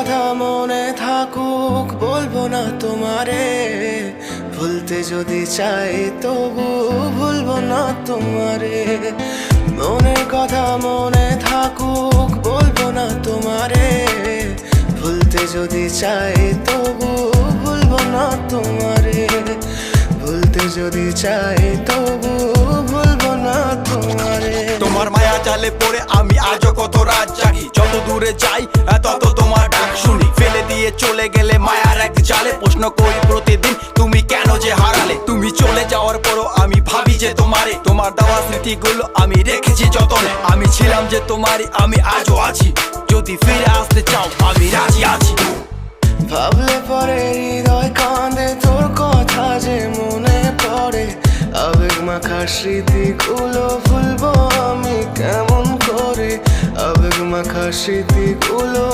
কথা মনে থাকুক বলবো না তোমারে, ভুলতে যদি চাই তবু ভুলবো না তোমারে। মনের কথা মনে থাকুক বলবো না তোমারে, ভুলতে যদি চাই তবু ভুলবো না তোমারে। ভুলতে যদি চাই তবু ভুলবো না তোমারে। তোমার মায়া জালে পড়ে আমি আজও কত রাত জাগি, যত দূরে যাই তত তোমার ডাক শুনি। ফেলে দিয়ে চলে গেলে মায়ার এক জালে প্রশ্ন করি প্রতিদিন তুমি কেন যে হারালে। তুমি চলে যাওয়ার পরও আমি ভাবি যে তোমারে, তোমার দেওয়া স্মৃতিগুলো আমি রেখেছি যতনে। আমি ছিলাম যে তোমারই, আমি আজও আছি, যদি ফিরে আসতে চাও আমি রাজি আছি। ভাবলে পরে হৃদয় কাঁদে, তোর কথা যে মনে পড়ে। আবেগ মাখা স্মৃতিগুলো ভুলবো আমি কেমন করে, আবেগ মাখা স্মৃতিগুলো